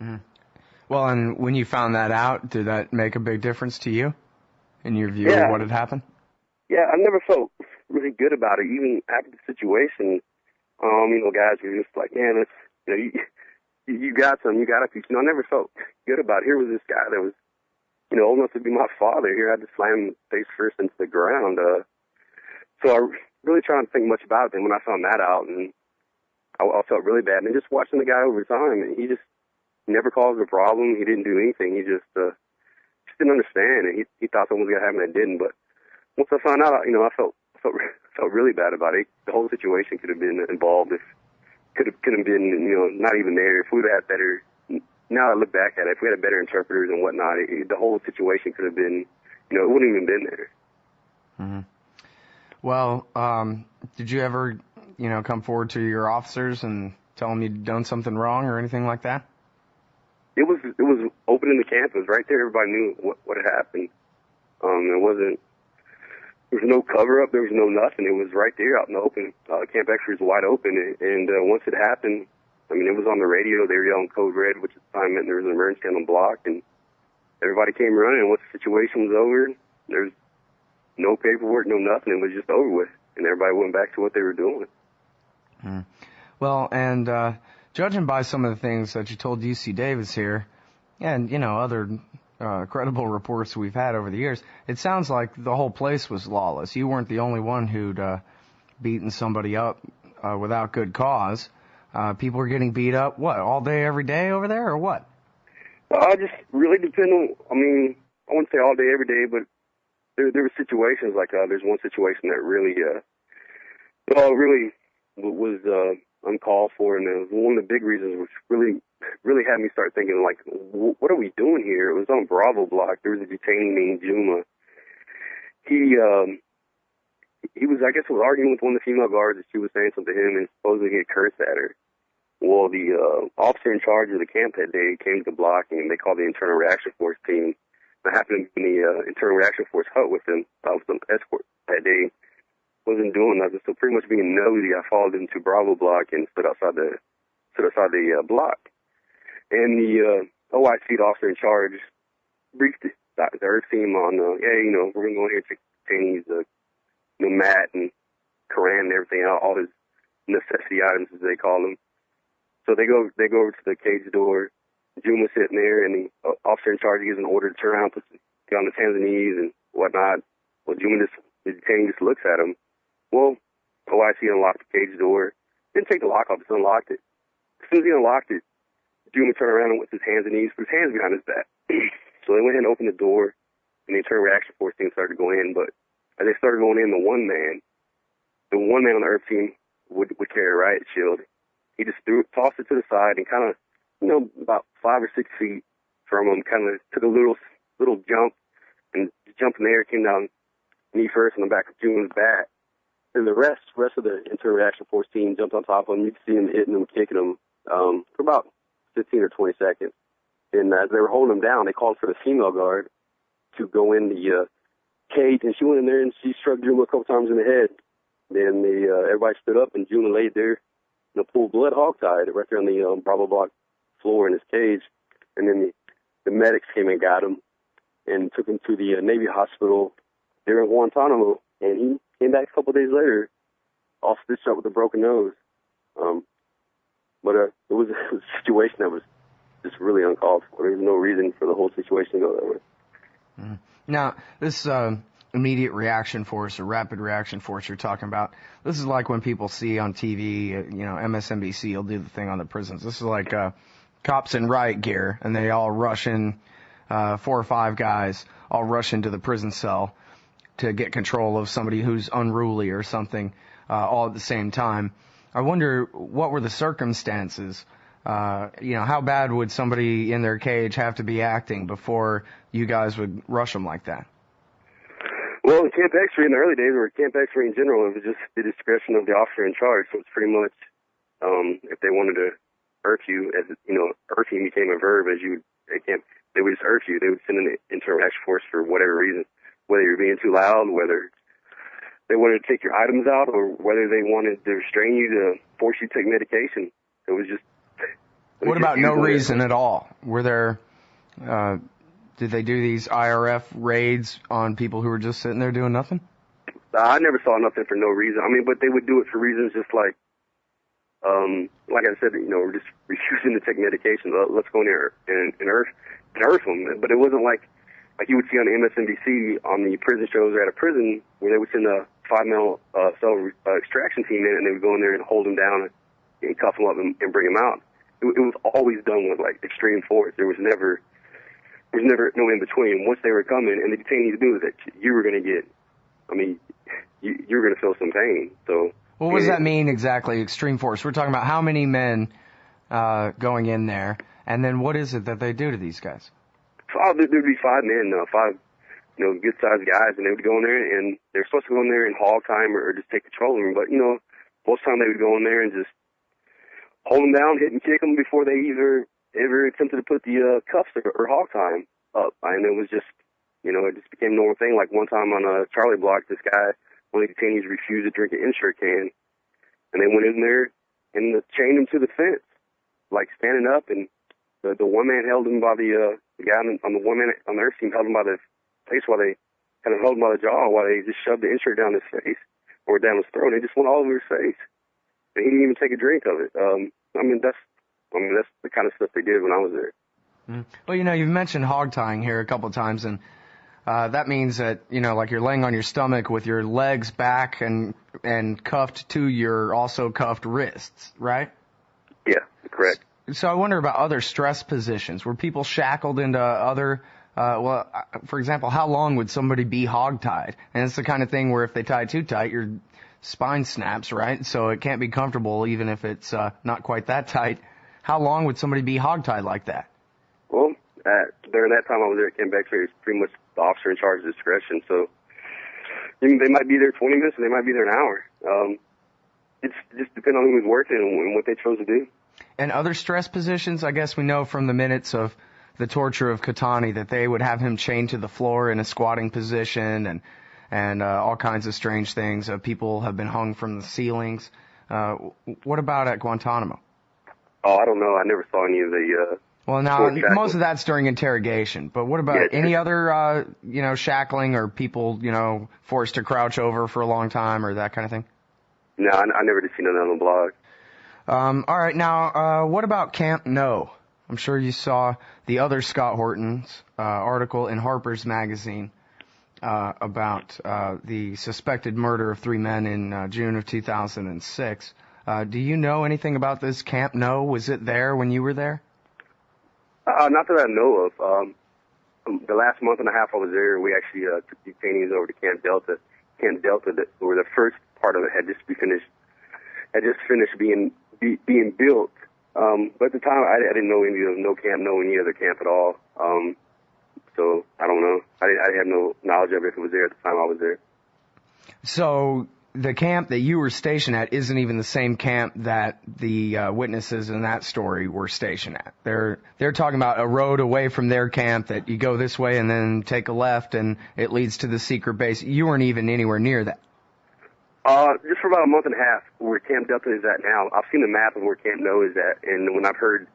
Mm. Well, and when you found that out, did that make a big difference to you in your view of what had happened? Yeah, I never felt really good about it, even after the situation. Guys were just like, man, it's, you got some, you got a piece. I never felt good about it. Here was this guy that was, old enough to be my father. Here I had to slam him face first into the ground. So I really trying to think much about it. And when I found that out, and I felt really bad. And just watching the guy over time, and he just never caused a problem. He didn't do anything. He just didn't understand, and he thought something was gonna happen that didn't. But once I found out, I felt really bad about it. The whole situation could have been involved. If could have been, not even there. If we would have had better. Now I look back at it, if we had better interpreters and whatnot, the whole situation could have been, it wouldn't even been there. Mm-hmm. Well, did you ever, come forward to your officers and tell them you'd done something wrong or anything like that? It was open in the campus right there. Everybody knew what had happened. There was no cover up. There was no nothing. It was right there out in the open. Camp X was wide open, and once it happened, it was on the radio. They were yelling code red, which at the time meant there was an emergency on the block, and everybody came running. And once the situation was over, there's no paperwork, no nothing. It was just over with, and everybody went back to what they were doing. Hmm. Well, and judging by some of the things that you told UC Davis here, and other credible reports we've had over the years, it sounds like the whole place was lawless. You weren't the only one who'd beaten somebody up without good cause. People were getting beat up, all day, every day over there, or what? Just really depend on, I wouldn't say all day, every day, but there were situations like, there's one situation that really, really was uncalled for, and it was one of the big reasons which really had me start thinking, like, what are we doing here? It was on Bravo Block. There was a detainee named Juma. He was, I guess, arguing with one of the female guards, and she was saying something to him, and supposedly he had cursed at her. Well, the officer in charge of the camp that day came to the block, and they called the Internal Reaction Force team. I happened to be in the Internal Reaction Force hut with them. I was an escort that day. Wasn't doing nothing, so pretty much being nosy, I followed them to Bravo Block and stood outside the block. And the OIC officer in charge briefed the Earth team on, we're going to go in here and take detainees, Matt and Koran and everything, all his necessity items, as they call them. So they go over to the cage door. Juma's sitting there, and the officer in charge gives an order to turn around, get on his hands and knees and whatnot. Well, the detainee just looks at him. Well, OIC unlocked the cage door. Didn't take the lock off, just unlocked it. As soon as he unlocked it, Juma turned around and with his hands and knees, put his hands behind his back. So they went ahead and opened the door, and the Internal Reaction Force team started to go in. But as they started going in, the one man on the Earth team would carry a riot shield. He just tossed it to the side, and kind of, about 5 or 6 feet from him, kind of took a little jump, and jumped in the air, came down knee first on the back of Juma's back. And the rest of the Internal Reaction Force team jumped on top of him. You could see him hitting him, kicking him for about 15 or 20 seconds. And as they were holding him down, they called for the female guard to go in the cage, and she went in there and she struck Juma a couple times in the head. Then everybody stood up, and Juma laid there in a pool of blood, hogtied, right there on the Bravo Block floor in his cage. And then the medics came and got him and took him to the Navy hospital there in Guantanamo, and he came back a couple of days later, all stitched up with a broken nose. But it was a situation that was just really uncalled for. There was no reason for the whole situation to go that way. Mm-hmm. Now, this immediate reaction force or rapid reaction force you're talking about, this is like when people see on TV, MSNBC will do the thing on the prisons. This is like cops in riot gear, and they all rush in, 4 or 5 guys all rush into the prison cell to get control of somebody who's unruly or something, all at the same time. I wonder, what were the circumstances? How bad would somebody in their cage have to be acting before you guys would rush them like that? Well, in Camp X-Ray in the early days, or Camp X-Ray in general, it was just the discretion of the officer in charge. So it's pretty much, if they wanted to irk you, as irking became a verb, they would just irk you. They would send an Internal Reaction Force for whatever reason, whether you're being too loud, whether they wanted to take your items out, or whether they wanted to restrain you to force you to take medication. It was just What about no reason at all? Were there, did they do these IRF raids on people who were just sitting there doing nothing? I never saw nothing for no reason. I mean, but they would do it for reasons just like I said, we're just refusing to take medication. Let's go in there and earth them. But it wasn't like you would see on MSNBC on the prison shows or at a prison where they would send a 5-male cell extraction team in, and they would go in there and hold them down and cuff them up and bring them out. It was always done with like extreme force. There was never no in between. Once they were coming, and the detainees knew that you were going to get. I mean, you were going to feel some pain. So. Well, what does that mean exactly, extreme force? We're talking about how many men going in there, and then what is it that they do to these guys? There'd be 5 men, 5, good-sized guys, and they would go in there, and they're supposed to go in there and hog time or just take control of them. But, most of the time they would go in there and just hold them down, hit and kick them before they ever attempted to put the cuffs or hog time up. And it was just, it just became a normal thing. Like one time on a Charlie block, this guy, one of the detainees refused to drink an insert can, and they went in there and chained him to the fence, like standing up, and the one man held him by the guy on the one man on the earth team held him by the face while they kind of held him by the jaw while they just shoved the insert down his face or down his throat. It just went all over his face, and he didn't even take a drink of it. That's the kind of stuff they did when I was there. Well, you've mentioned hog tying here a couple of times, and that means that, like you're laying on your stomach with your legs back and cuffed to your also cuffed wrists, right? Yeah, correct. So I wonder about other stress positions. Were people shackled into other, for example, how long would somebody be hog-tied? And it's the kind of thing where if they tie too tight, your spine snaps, right? So it can't be comfortable even if it's not quite that tight. How long would somebody be hog-tied like that? Well, during that time I was there at Camp X-ray, it's pretty much the officer in charge of discretion. So they might be there 20 minutes, and they might be there an hour. It's just depending on who was working and what they chose to do. And other stress positions, I guess we know from the minutes of the torture of Katani that they would have him chained to the floor in a squatting position and all kinds of strange things. People have been hung from the ceilings. What about at Guantanamo? Oh, I don't know. I never saw any of the... Well, now, most of that's during interrogation, but what about any other, shackling or people, forced to crouch over for a long time or that kind of thing? No, I never did see none on the blog. All right, now, what about Camp No? I'm sure you saw the other Scott Horton's article in Harper's Magazine about the suspected murder of 3 men in June of 2006. Do you know anything about this Camp No? Was it there when you were there? Not that I know of. The last month and a half I was there, we actually took detainees over to Camp Delta. Camp Delta, where the first part of it had just finished being built. But at the time, I didn't know any other camp at all. So I don't know. I had no knowledge of it if it was there at the time I was there. So the camp that you were stationed at isn't even the same camp that the witnesses in that story were stationed at. They're talking about a road away from their camp that you go this way and then take a left and it leads to the secret base. You weren't even anywhere near that. Just for about a month and a half, where Camp Delta is at now. I've seen the map of where Camp No is at, and when I've heard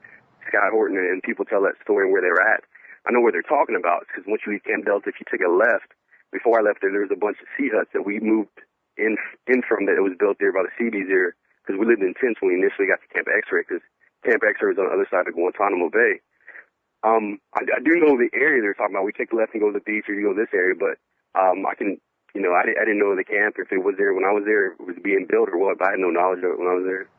Scott Horton and people tell that story and where they're at, I know where they're talking about, because once you leave Camp Delta, if you take a left, before I left there was a bunch of sea huts that we moved in from that it was built there by the Seabees there, because we lived in tents when we initially got to Camp X-ray, because Camp X-ray is on the other side of Guantanamo Bay. I do know the area they're talking about. We take the left and go to the beach, or you go to this area, but I didn't know the camp, if it was there when I was there, if it was being built or what, but I had no knowledge of it when I was there.